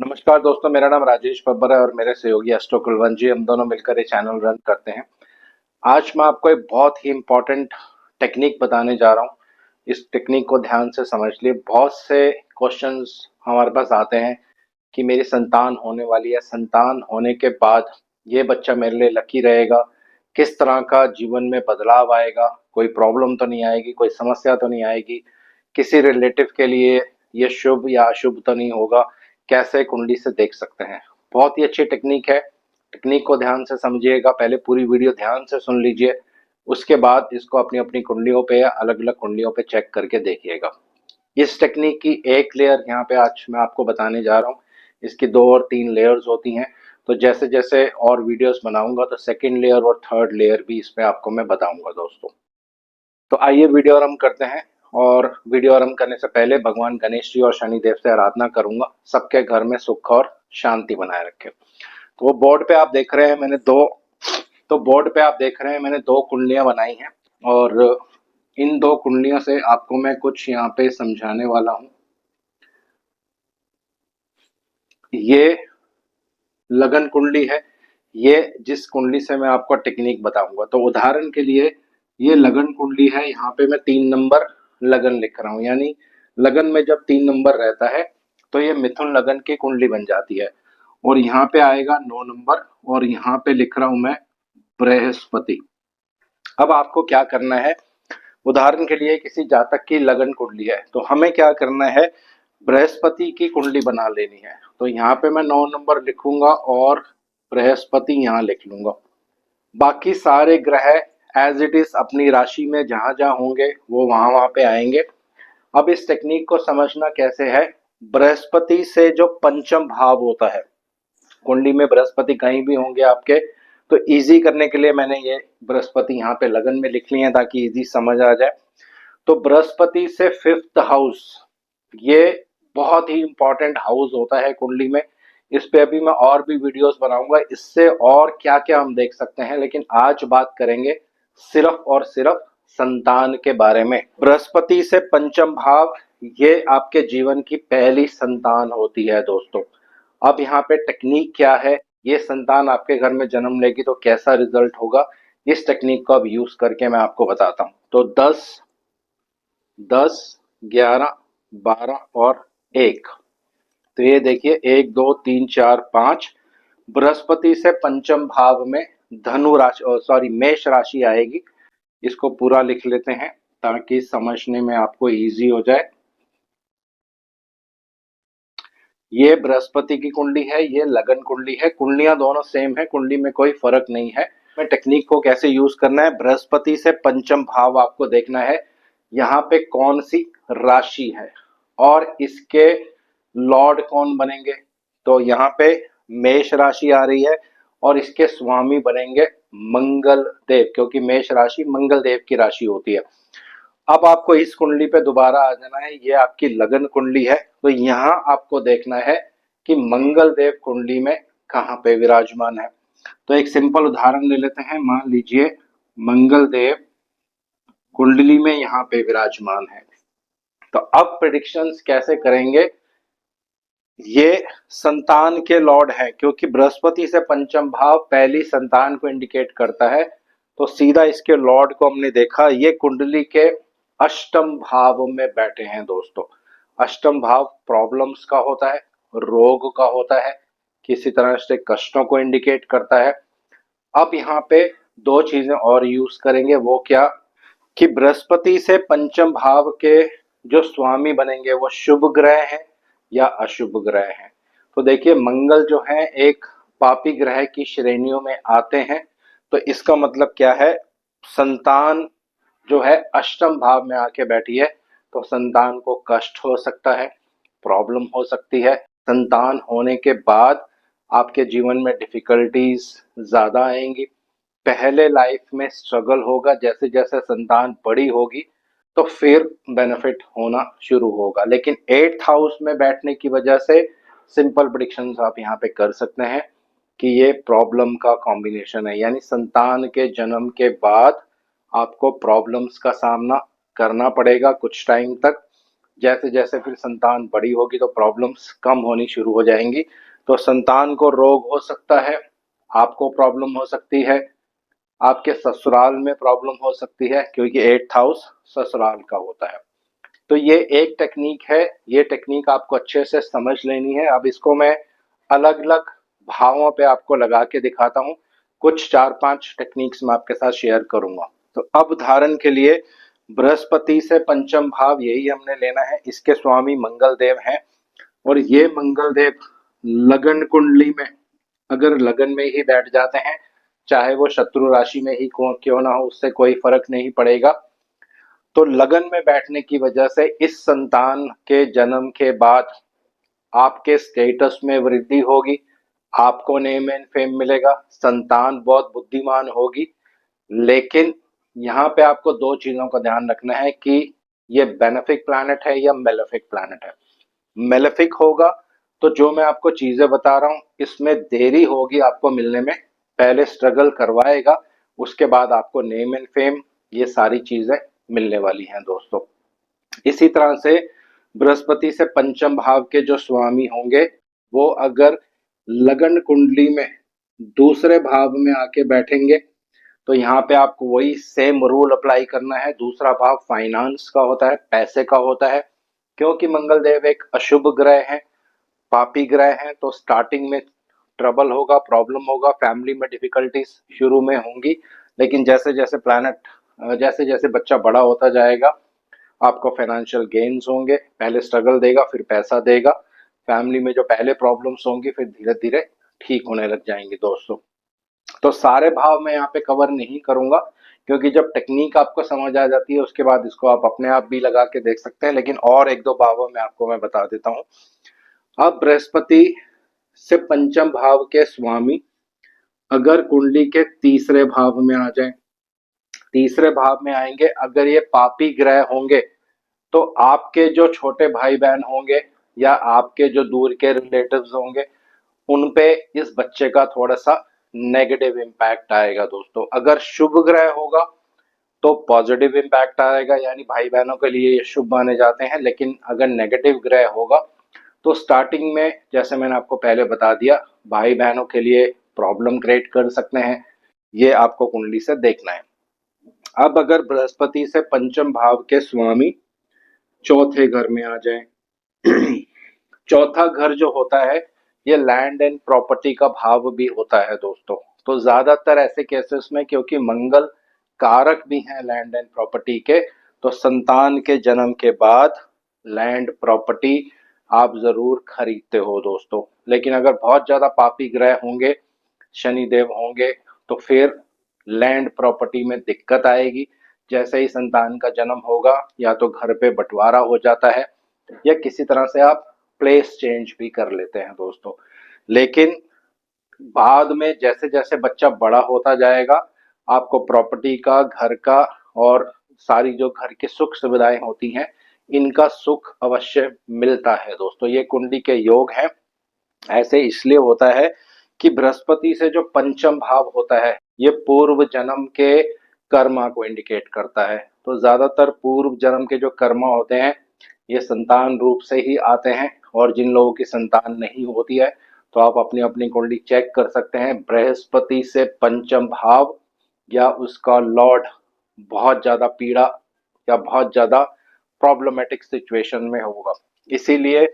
नमस्कार दोस्तों, मेरा नाम राजेश बब्बर है और मेरे सहयोगी एस्ट्रो कुलवंत जी, हम दोनों मिलकर ये चैनल रन करते हैं। आज मैं आपको एक बहुत ही इम्पोर्टेंट टेक्निक बताने जा रहा हूँ। इस टेक्निक को ध्यान से समझ लिए। बहुत से क्वेश्चंस हमारे पास आते हैं कि मेरी संतान होने वाली है, संतान होने के बाद ये बच्चा मेरे लिए लकी रहेगा, किस तरह का जीवन में बदलाव आएगा, कोई प्रॉब्लम तो नहीं आएगी, कोई समस्या तो नहीं आएगी, किसी रिलेटिव के लिए ये शुभ या अशुभ तो नहीं होगा, कैसे कुंडली से देख सकते हैं। बहुत ही अच्छी टेक्निक है। टेक्निक को ध्यान से समझिएगा, पहले पूरी वीडियो ध्यान से सुन लीजिए, उसके बाद इसको अपनी अपनी कुंडलियों पे या अलग अलग कुंडलियों पे चेक करके देखिएगा। इस टेक्निक की एक लेयर यहाँ पे आज मैं आपको बताने जा रहा हूँ। इसकी 2 और 3 लेयर्स होती हैं। तो जैसे जैसे और वीडियोस बनाऊंगा तो सेकंड लेयर और थर्ड लेयर भी इसमें आपको मैं बताऊंगा दोस्तों। तो आइए वीडियो आरंभ करते हैं। और वीडियो आरंभ करने से पहले भगवान गणेश जी और शनिदेव से आराधना करूंगा, सबके घर में सुख और शांति बनाए रखे। तो वो बोर्ड पे आप देख रहे हैं मैंने दो कुंडलियां बनाई हैं। और इन 2 कुंडलियों से आपको मैं कुछ यहाँ पे समझाने वाला हूँ। ये लगन कुंडली है। ये जिस कुंडली से मैं आपको टेक्निक बताऊंगा, तो उदाहरण के लिए ये लगन कुंडली है। यहाँ पे मैं 3 नंबर लगन लिख रहा हूँ, यानी लगन में जब 3 नंबर रहता है तो ये मिथुन लगन की कुंडली बन जाती है। और यहाँ पे आएगा 9 नंबर और यहाँ पे लिख रहा हूं मैं बृहस्पति। अब आपको क्या करना है, उदाहरण के लिए किसी जातक की लगन कुंडली है तो हमें क्या करना है, बृहस्पति की कुंडली बना लेनी है। तो यहाँ पे मैं 9 नंबर लिखूंगा और बृहस्पति यहाँ लिख लूंगा। बाकी सारे ग्रह एज इट इज अपनी राशि में जहां जहां होंगे वो वहां वहां पे आएंगे। अब इस टेक्निक को समझना कैसे है, बृहस्पति से जो पंचम भाव होता है, कुंडली में बृहस्पति कहीं भी होंगे आपके, तो इजी करने के लिए मैंने ये बृहस्पति यहाँ पे लगन में लिख लिए हैं ताकि इजी समझ आ जाए। तो बृहस्पति से 5th हाउस, ये बहुत ही इंपॉर्टेंट हाउस होता है कुंडली में। इस पे अभी मैं और भी वीडियोस बनाऊंगा, इससे और क्या क्या हम देख सकते हैं, लेकिन आज बात करेंगे सिर्फ और सिर्फ संतान के बारे में। बृहस्पति से पंचम भाव, ये आपके जीवन की पहली संतान होती है दोस्तों। अब यहाँ पे टेक्निक क्या है, ये संतान आपके घर में जन्म लेगी तो कैसा रिजल्ट होगा, इस टेक्निक को अब यूज करके मैं आपको बताता हूँ। तो 10, 10, 11, 12 और 1। तो ये देखिए 1, 2, 3, 4, 5। बृहस्पति से पंचम भाव में धनु राशि, सॉरी, मेष राशि आएगी। इसको पूरा लिख लेते हैं ताकि समझने में आपको इजी हो जाए। ये बृहस्पति की कुंडली है, ये लगन कुंडली है। कुंडलियां दोनों सेम है, कुंडली में कोई फर्क नहीं है। मैं टेक्निक को कैसे यूज करना है, बृहस्पति से पंचम भाव आपको देखना है यहाँ पे कौन सी राशि है और इसके लॉर्ड कौन बनेंगे। तो यहाँ पे मेष राशि आ रही है और इसके स्वामी बनेंगे मंगल देव, क्योंकि मेष राशि मंगल देव की राशि होती है। अब आपको इस कुंडली पे दोबारा आ जाना है, ये आपकी लगन कुंडली है। तो यहाँ आपको देखना है कि मंगल देव कुंडली में कहाँ पे विराजमान है। तो एक सिंपल उदाहरण ले लेते हैं। मान लीजिए मंगल देव कुंडली में यहाँ पे विराजमान है। तो अब प्रेडिक्शंस कैसे करेंगे, ये संतान के लॉर्ड है, क्योंकि बृहस्पति से पंचम भाव पहली संतान को इंडिकेट करता है। तो सीधा इसके लॉर्ड को हमने देखा, ये कुंडली के अष्टम भाव में बैठे हैं दोस्तों। अष्टम भाव प्रॉब्लम्स का होता है, रोग का होता है, किसी तरह से कष्टों को इंडिकेट करता है। अब यहाँ पे 2 चीजें और यूज करेंगे, वो क्या, कि बृहस्पति से पंचम भाव के जो स्वामी बनेंगे वो शुभ ग्रह हैं या अशुभ ग्रह हैं। तो देखिए मंगल जो है एक पापी ग्रह की श्रेणियों में आते हैं। तो इसका मतलब क्या है, संतान जो है अष्टम भाव में आके बैठी है, तो संतान को कष्ट हो सकता है, प्रॉब्लम हो सकती है। संतान होने के बाद आपके जीवन में डिफिकल्टीज ज्यादा आएंगी। पहले लाइफ में स्ट्रगल होगा, जैसे जैसे संतान बड़ी होगी तो फिर बेनिफिट होना शुरू होगा। लेकिन 8th हाउस में बैठने की वजह से सिंपल प्रेडिक्शंस आप यहाँ पे कर सकते हैं कि ये प्रॉब्लम का कॉम्बिनेशन है, यानी संतान के जन्म के बाद आपको प्रॉब्लम्स का सामना करना पड़ेगा कुछ टाइम तक। जैसे जैसे फिर संतान बड़ी होगी तो प्रॉब्लम्स कम होनी शुरू हो जाएंगी। तो संतान को रोग हो सकता है, आपको प्रॉब्लम हो सकती है, आपके ससुराल में प्रॉब्लम हो सकती है, क्योंकि 8th हाउस ससुराल का होता है। तो ये एक टेक्निक है, ये टेक्निक आपको अच्छे से समझ लेनी है। अब इसको मैं अलग अलग भावों पे आपको लगा के दिखाता हूँ। कुछ 4-5 टेक्निक्स मैं आपके साथ शेयर करूंगा। तो अब उदाहरण के लिए बृहस्पति से पंचम भाव यही हमने लेना है, इसके स्वामी मंगल देव हैं। और ये मंगल देव लगन कुंडली में अगर लगन में ही बैठ जाते हैं, चाहे वो शत्रु राशि में ही क्यों ना हो, उससे कोई फर्क नहीं पड़ेगा। तो लगन में बैठने की वजह से इस संतान के जन्म के बाद आपके स्टेटस में वृद्धि होगी, आपको नेम एंड फेम मिलेगा, संतान बहुत बुद्धिमान होगी। लेकिन यहाँ पे आपको दो चीजों का ध्यान रखना है कि ये बेनिफिक प्लैनेट है या मेलेफिक प्लैनेट है। मेलेफिक होगा तो जो मैं आपको चीजें बता रहा हूँ इसमें देरी होगी आपको मिलने में, पहले स्ट्रगल करवाएगा, उसके बाद आपको नेम एंड फेम ये सारी चीजें मिलने वाली हैं दोस्तों। इसी तरह से बृहस्पति से पंचम भाव के जो स्वामी होंगे वो अगर लगन कुंडली में दूसरे भाव में आके बैठेंगे तो यहाँ पे आपको वही सेम रूल अप्लाई करना है। दूसरा भाव फाइनेंस का होता है, पैसे का होता है। क्योंकि मंगल देव एक अशुभ ग्रह है, पापी ग्रह है, तो स्टार्टिंग में ट्रबल होगा, प्रॉब्लम होगा, फैमिली में डिफिकल्टीज शुरू में होंगी। लेकिन जैसे जैसे जैसे जैसे बच्चा बड़ा होता जाएगा आपको फाइनेंशियल गेन्स होंगे, पहले स्ट्रगल देगा फिर पैसा देगा, फैमिली में जो पहले प्रॉब्लम्स होंगी फिर धीरे धीरे ठीक होने लग जाएंगी दोस्तों। तो सारे भाव मैं यहाँ पे कवर नहीं करूंगा, क्योंकि जब टेक्निक आपको समझ आ जाती है उसके बाद इसको आप अपने आप भी लगा के देख सकते हैं। लेकिन और एक दो भावों में आपको मैं बता देता हूँ। अब बृहस्पति से पंचम भाव के स्वामी अगर कुंडली के तीसरे भाव में आ जाए, तीसरे भाव में आएंगे अगर ये पापी ग्रह होंगे तो आपके जो छोटे भाई बहन होंगे या आपके जो दूर के रिलेटिव्स होंगे उन पे इस बच्चे का थोड़ा सा नेगेटिव इम्पैक्ट आएगा दोस्तों। अगर शुभ ग्रह होगा तो पॉजिटिव इम्पैक्ट आएगा, यानी भाई बहनों के लिए ये शुभ माने जाते हैं। लेकिन अगर नेगेटिव ग्रह होगा तो स्टार्टिंग में जैसे मैंने आपको पहले बता दिया भाई बहनों के लिए प्रॉब्लम क्रिएट कर सकते हैं, ये आपको कुंडली से देखना है। अब अगर बृहस्पति से पंचम भाव के स्वामी चौथे घर में आ जाए, चौथा घर जो होता है ये लैंड एंड प्रॉपर्टी का भाव भी होता है दोस्तों। तो ज्यादातर ऐसे केसेस में क्योंकि मंगल कारक भी हैं लैंड एंड प्रॉपर्टी के, तो संतान के जन्म के बाद लैंड प्रॉपर्टी आप जरूर खरीदते हो दोस्तों। लेकिन अगर बहुत ज्यादा पापी ग्रह होंगे, शनिदेव होंगे, तो फिर लैंड प्रॉपर्टी में दिक्कत आएगी। जैसे ही संतान का जन्म होगा या तो घर पे बंटवारा हो जाता है या किसी तरह से आप प्लेस चेंज भी कर लेते हैं दोस्तों। लेकिन बाद में जैसे जैसे बच्चा बड़ा होता जाएगा आपको प्रॉपर्टी का, घर का और सारी जो घर की सुख सुविधाएं होती हैं इनका सुख अवश्य मिलता है दोस्तों। ये कुंडली के योग हैं। ऐसे इसलिए होता है कि बृहस्पति से जो पंचम भाव होता है ये पूर्व जन्म के कर्मा को इंडिकेट करता है। तो ज्यादातर पूर्व जन्म के जो कर्मा होते हैं ये संतान रूप से ही आते हैं। और जिन लोगों की संतान नहीं होती है तो आप अपनी अपनी कुंडली चेक कर सकते हैं। बृहस्पति से पंचम भाव या उसका लॉर्ड बहुत ज्यादा पीड़ा या बहुत ज्यादा प्रॉब्लमेटिक सिचुएशन में होगा, इसीलिए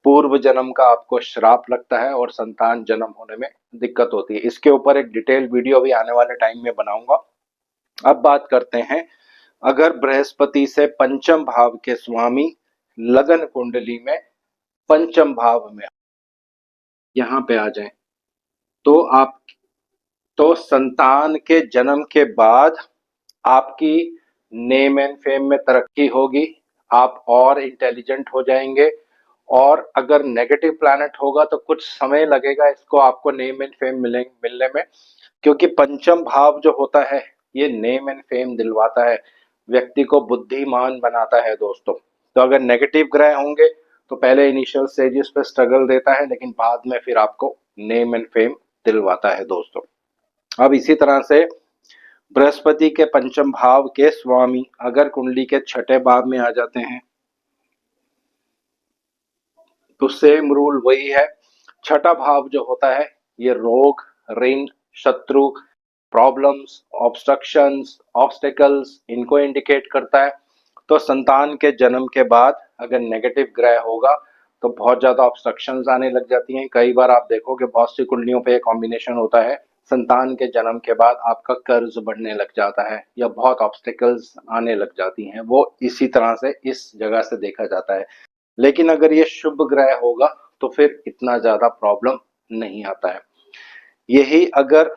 पूर्व जन्म का आपको श्राप लगता है और संतान जन्म होने में दिक्कत होती है। इसके ऊपर एक डिटेल वीडियो भी आने वाले टाइम में बनाऊंगा। अब बात करते हैं, अगर बृहस्पति से पंचम भाव के स्वामी लगन कुंडली में पंचम भाव में यहाँ पे आ जाएं तो आप तो संतान के जन्म के बाद आपकी नेम एंड फेम में तरक्की होगी, आप और इंटेलिजेंट हो जाएंगे। और अगर नेगेटिव प्लैनेट होगा तो कुछ समय लगेगा इसको आपको नेम एंड फेम मिलने में, क्योंकि पंचम भाव जो होता है ये नेम एंड फेम दिलवाता है, व्यक्ति को बुद्धिमान बनाता है दोस्तों। तो अगर नेगेटिव ग्रह होंगे तो पहले इनिशियल स्टेजेस पे स्ट्रगल देता है लेकिन बाद में फिर आपको नेम एंड फेम दिलवाता है दोस्तों। अब इसी तरह से बृहस्पति के पंचम भाव के स्वामी अगर कुंडली के छठे भाव में आ जाते हैं तो सेम रूल वही है। छठा भाव जो होता है ये रोग, ऋण, शत्रु, प्रॉब्लम्स, ऑब्स्ट्रक्शंस, ऑब्स्टेकल्स इनको इंडिकेट करता है। तो संतान के जन्म के बाद अगर नेगेटिव ग्रह होगा तो बहुत ज्यादा ऑब्स्ट्रक्शंस आने लग जाती हैं। कई बार आप देखोगे बहुत सी कुंडलियों पे कॉम्बिनेशन होता है, संतान के जन्म के बाद आपका कर्ज बढ़ने लग जाता है या बहुत ऑब्स्टेकल्स आने लग जाती हैं, वो इसी तरह से इस जगह से देखा जाता है। लेकिन अगर ये शुभ ग्रह होगा तो फिर इतना ज्यादा प्रॉब्लम नहीं आता है। यही अगर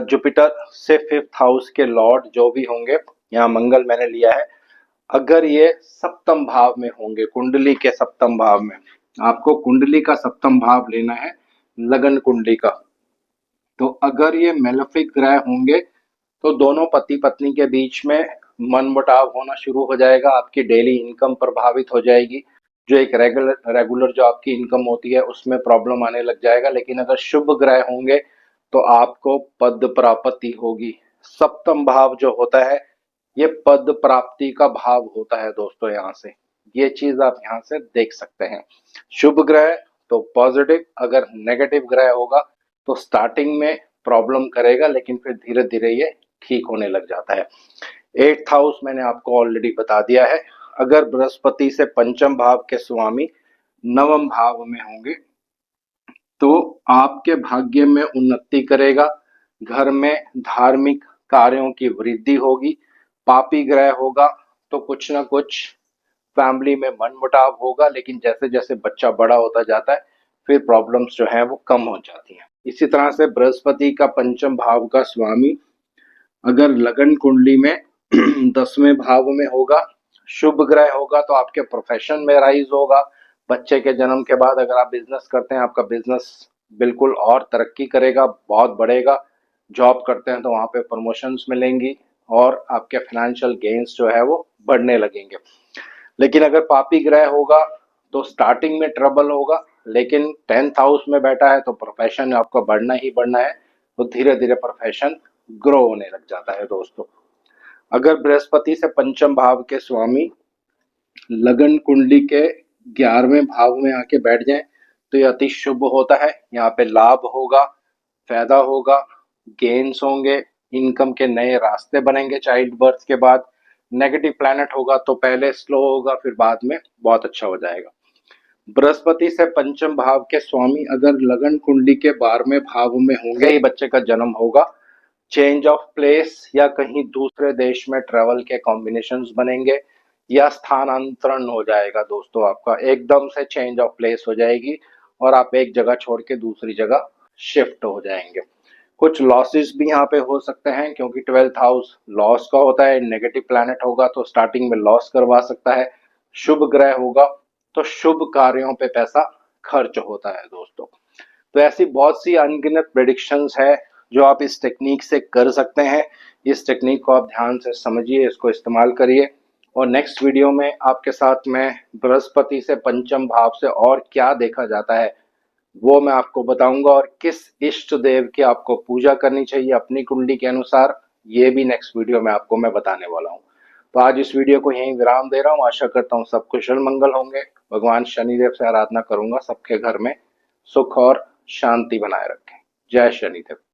जुपिटर से 5th हाउस के लॉर्ड जो भी होंगे, यहाँ मंगल मैंने लिया है, अगर ये सप्तम भाव में होंगे, कुंडली के सप्तम भाव में, आपको कुंडली का सप्तम भाव लेना है, लगन कुंडली का। तो अगर ये मेलेफिक ग्रह होंगे तो दोनों पति पत्नी के बीच में मनमुटाव होना शुरू हो जाएगा, आपकी डेली इनकम प्रभावित हो जाएगी, जो एक रेगुलर जो आपकी इनकम होती है उसमें प्रॉब्लम आने लग जाएगा। लेकिन अगर शुभ ग्रह होंगे तो आपको पद प्राप्ति होगी। सप्तम भाव जो होता है ये पद प्राप्ति का भाव होता है दोस्तों। यहाँ से ये चीज आप यहाँ से देख सकते हैं। शुभ ग्रह तो पॉजिटिव, अगर नेगेटिव ग्रह होगा तो स्टार्टिंग में प्रॉब्लम करेगा लेकिन फिर धीरे धीरे ये ठीक होने लग जाता है। 8th हाउस मैंने आपको ऑलरेडी बता दिया है। अगर बृहस्पति से पंचम भाव के स्वामी नवम भाव में होंगे तो आपके भाग्य में उन्नति करेगा, घर में धार्मिक कार्यों की वृद्धि होगी। पापी ग्रह होगा तो कुछ ना कुछ फैमिली में मनमुटाव होगा, लेकिन जैसे जैसे बच्चा बड़ा होता जाता है फिर प्रॉब्लम्स जो है वो कम हो जाती हैं। इसी तरह से बृहस्पति का पंचम भाव का स्वामी अगर लगन कुंडली में 10वें भाव में होगा, शुभ ग्रह होगा तो आपके प्रोफेशन में राइज होगा। बच्चे के जन्म के बाद अगर आप बिजनेस करते हैं आपका बिजनेस बिल्कुल और तरक्की करेगा, बहुत बढ़ेगा। जॉब करते हैं तो वहाँ पे प्रमोशंस मिलेंगी और आपके फाइनेंशियल गेन्स जो है वो बढ़ने लगेंगे। लेकिन अगर पापी ग्रह होगा तो स्टार्टिंग में ट्रबल होगा, लेकिन 10th हाउस में बैठा है तो प्रोफेशन आपका बढ़ना ही बढ़ना है, तो धीरे धीरे प्रोफेशन ग्रो होने लग जाता है दोस्तों। अगर बृहस्पति से पंचम भाव के स्वामी लगन कुंडली के 11वें भाव में आके बैठ जाएं तो ये अति शुभ होता है। यहाँ पे लाभ होगा, फायदा होगा, गेन्स होंगे, इनकम के नए रास्ते बनेंगे चाइल्ड बर्थ के बाद। नेगेटिव प्लैनेट होगा तो पहले स्लो होगा फिर बाद में बहुत अच्छा हो जाएगा। बृहस्पति से पंचम भाव के स्वामी अगर लगन कुंडली के 12वें भाव में होंगे, ही बच्चे का जन्म होगा, चेंज ऑफ प्लेस या कहीं दूसरे देश में ट्रेवल के कॉम्बिनेशंस बनेंगे या स्थानांतरण हो जाएगा दोस्तों, आपका एकदम से चेंज ऑफ प्लेस हो जाएगी और आप एक जगह छोड़ के दूसरी जगह शिफ्ट हो जाएंगे। कुछ लॉसेस भी यहाँ पे हो सकते हैं क्योंकि 12th हाउस लॉस का होता है। नेगेटिव प्लैनेट होगा तो स्टार्टिंग में लॉस करवा सकता है। शुभ ग्रह होगा तो शुभ कार्यों पे पैसा खर्च होता है दोस्तों। तो ऐसी बहुत सी अनगिनत प्रेडिक्शंस है जो आप इस टेक्निक से कर सकते हैं। इस टेक्निक को आप ध्यान से समझिए, इसको इस्तेमाल करिए और नेक्स्ट वीडियो में आपके साथ मैं बृहस्पति से पंचम भाव से और क्या देखा जाता है वो मैं आपको बताऊंगा और किस इष्ट देव की आपको पूजा करनी चाहिए अपनी कुंडली के अनुसार, ये भी नेक्स्ट वीडियो में आपको मैं बताने वाला हूँ। तो आज इस वीडियो को यहीं विराम दे रहा हूँ। आशा करता हूँ सब कुशल मंगल होंगे। भगवान शनिदेव से आराधना करूंगा सबके घर में सुख और शांति बनाए रखें। जय शनिदेव।